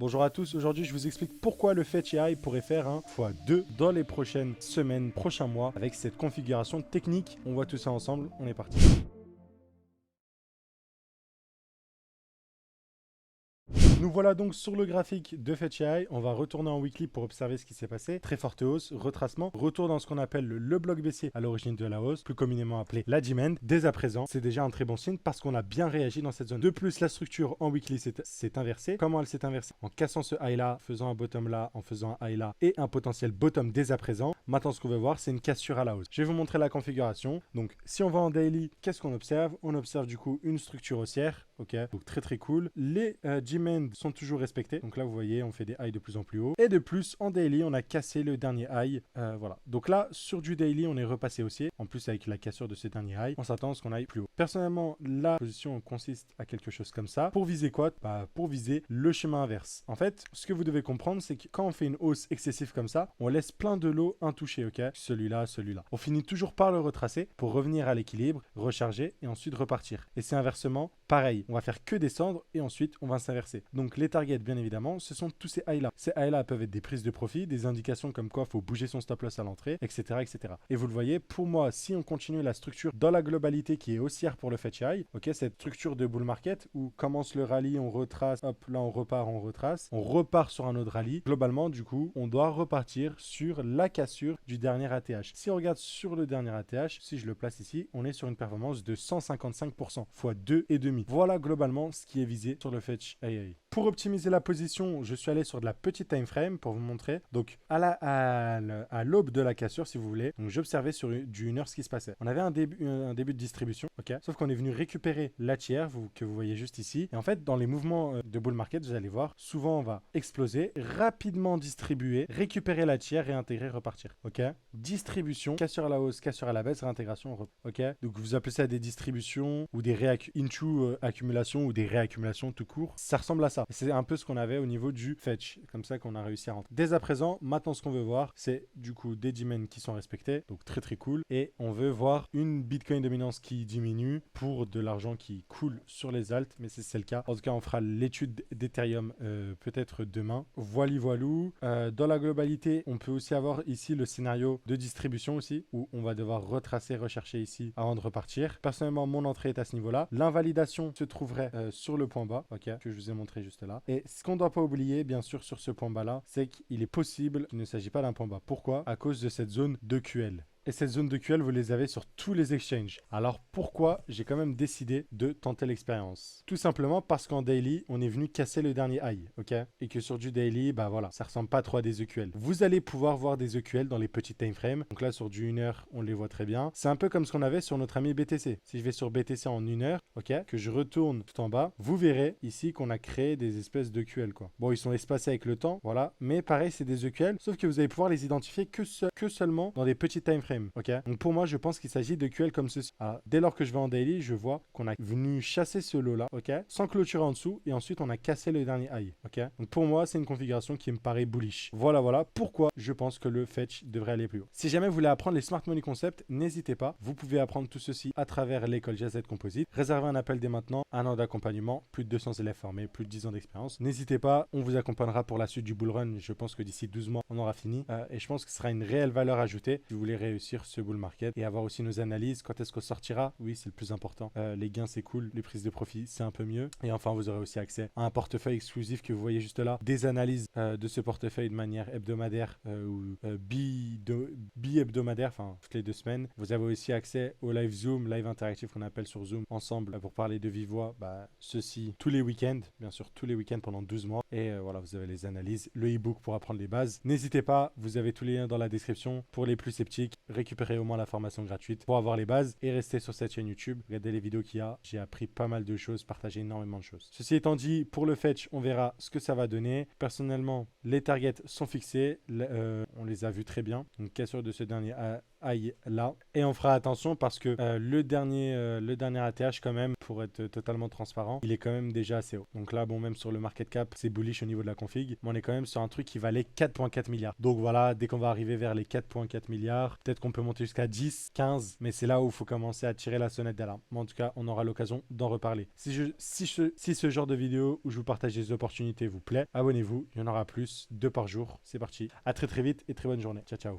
Bonjour à tous, aujourd'hui je vous explique pourquoi le Fetch AI pourrait faire un x2 dans les prochaines semaines, prochains mois avec cette configuration technique. On voit tout ça ensemble, on est parti. Nous voilà donc sur le graphique de Fetch AI. On va retourner en weekly pour observer ce qui s'est passé. Très forte hausse, retracement, retour dans ce qu'on appelle le bloc baissier à l'origine de la hausse, plus communément appelé la demand. Dès à présent, c'est déjà un très bon signe parce qu'on a bien réagi dans cette zone. De plus, la structure en weekly s'est inversée. Comment elle s'est inversée? En cassant ce high là, faisant un bottom là, en faisant un high là et un potentiel bottom dès à présent. Maintenant, ce qu'on veut voir, c'est une cassure à la hausse. Je vais vous montrer la configuration. Donc, si on va en daily, qu'est-ce qu'on observe? On observe du coup une structure haussière. Ok, donc très très cool. Les demand sont toujours respectés. Donc là, vous voyez, on fait des highs de plus en plus haut. Et de plus, en daily, on a cassé le dernier high. Voilà. Donc là, sur du daily, on est repassé haussier. En plus, avec la cassure de ce dernier high, on s'attend à ce qu'on aille plus haut. Personnellement, la position consiste à quelque chose comme ça. Pour viser quoi? Pour viser le chemin inverse. En fait, ce que vous devez comprendre, c'est que quand on fait une hausse excessive comme ça, on laisse plein de lots intouchés, ok? Celui-là, celui-là. On finit toujours par le retracer pour revenir à l'équilibre, recharger et ensuite repartir. Et c'est inversement pareil. On va faire que descendre et ensuite on va s'inverser. Donc les targets, bien évidemment, ce sont tous ces highs-là. Ces highs-là peuvent être des prises de profit, des indications comme quoi il faut bouger son stop loss à l'entrée, etc., etc. Et vous le voyez, pour moi, si on continue la structure dans la globalité qui est haussière pour le Fetch AI, ok, cette structure de bull market où commence le rallye, on retrace, hop, là on repart, on retrace, on repart sur un autre rallye. Globalement, du coup, on doit repartir sur la cassure du dernier ATH. Si on regarde sur le dernier ATH, si je le place ici, on est sur une performance de 155% fois 2,5. Voilà globalement ce qui est visé sur le Fetch AI. Pour optimiser la position, je suis allé sur de la petite time frame pour vous montrer. Donc à l'aube de la cassure, si vous voulez, donc j'observais sur du 1 heure ce qui se passait. On avait un début de distribution, ok. Sauf qu'on est venu récupérer la tiers que vous voyez juste ici. Et en fait, dans les mouvements de bull market, vous allez voir, souvent on va exploser, rapidement distribuer, récupérer la tiers, réintégrer, repartir, ok. Distribution, cassure à la hausse, cassure à la baisse, réintégration, ok. Donc vous appelez ça des distributions ou des accumulations ou des réaccumulations tout court. Ça ressemble à ça. C'est un peu ce qu'on avait au niveau du fetch, comme ça qu'on a réussi à rentrer. Dès à présent, maintenant ce qu'on veut voir, c'est du coup des demands qui sont respectés, donc très très cool. Et on veut voir une Bitcoin dominance qui diminue pour de l'argent qui coule sur les alts, mais c'est le cas. En tout cas, on fera l'étude d'Ethereum peut-être demain. Voilou. Dans la globalité, on peut aussi avoir ici le scénario de distribution aussi, où on va devoir retracer, rechercher ici avant de repartir. Personnellement, mon entrée est à ce niveau-là. L'invalidation se trouverait sur le point bas, ok, que je vous ai montré juste là. Et ce qu'on ne doit pas oublier, bien sûr, sur ce point bas-là, c'est qu'il est possible qu'il ne s'agit pas d'un point bas. Pourquoi? À cause de cette zone de QL. Et cette zone de QL, vous les avez sur tous les exchanges. Alors pourquoi j'ai quand même décidé de tenter l'expérience? Tout simplement parce qu'en daily, on est venu casser le dernier high, ok? Et que sur du daily, bah voilà, ça ressemble pas trop à des EQL. Vous allez pouvoir voir des EQL dans les petits time frames. Donc là, sur du 1 heure, on les voit très bien. C'est un peu comme ce qu'on avait sur notre ami BTC. Si je vais sur BTC en 1 heure, ok, que je retourne tout en bas, vous verrez ici qu'on a créé des espèces d'EQL, quoi. Bon, ils sont espacés avec le temps, voilà. Mais pareil, c'est des EQL, sauf que vous allez pouvoir les identifier que seulement dans des petits time frames. Ok, donc pour moi, je pense qu'il s'agit de QL comme ceci. Alors, dès lors que je vais en daily, je vois qu'on a venu chasser ce lot là, ok, sans clôturer en dessous, et ensuite on a cassé le dernier high, ok. Donc pour moi, c'est une configuration qui me paraît bullish. Voilà pourquoi je pense que le fetch devrait aller plus haut. Si jamais vous voulez apprendre les smart money concepts, n'hésitez pas. Vous pouvez apprendre tout ceci à travers l'école GZ Composite. Réservez un appel dès maintenant, un an d'accompagnement, plus de 200 élèves formés, plus de 10 ans d'expérience. N'hésitez pas, on vous accompagnera pour la suite du bull run. Je pense que d'ici 12 mois, on aura fini. Et je pense que ce sera une réelle valeur ajoutée si vous voulez réussir ce bull market et avoir aussi nos analyses. Quand est-ce qu'on sortira? Oui, c'est le plus important. Les gains, c'est cool. Les prises de profit, c'est un peu mieux. Et enfin, vous aurez aussi accès à un portefeuille exclusif que vous voyez juste là. Des analyses de ce portefeuille de manière hebdomadaire ou bi-hebdomadaire, enfin toutes les 2 semaines. Vous avez aussi accès au live Zoom, live interactif qu'on appelle sur Zoom ensemble pour parler de vive voix. Ceci tous les week-ends, bien sûr, tous les week-ends pendant 12 mois. Et voilà, vous avez les analyses, le e-book pour apprendre les bases. N'hésitez pas, vous avez tous les liens dans la description. Pour les plus sceptiques, récupérez au moins la formation gratuite pour avoir les bases et rester sur cette chaîne YouTube. Regardez les vidéos qu'il y a. J'ai appris pas mal de choses, partagé énormément de choses. Ceci étant dit, pour le fetch, on verra ce que ça va donner. Personnellement, les targets sont fixés. On les a vus très bien. Donc, cassure de ce dernier aille là. Et on fera attention parce que le dernier ATH quand même, pour être totalement transparent, il est quand même déjà assez haut. Donc là, bon, même sur le market cap, c'est bullish au niveau de la config, mais on est quand même sur un truc qui valait 4,4 milliards. Donc voilà, dès qu'on va arriver vers les 4,4 milliards, peut-être qu'on peut monter jusqu'à 10, 15, mais c'est là où il faut commencer à tirer la sonnette d'alarme. Mais en tout cas, on aura l'occasion d'en reparler. Si ce genre de vidéo où je vous partage des opportunités vous plaît, abonnez-vous, il y en aura plus, 2 par jour. C'est parti. À très très vite et très bonne journée. Ciao ciao.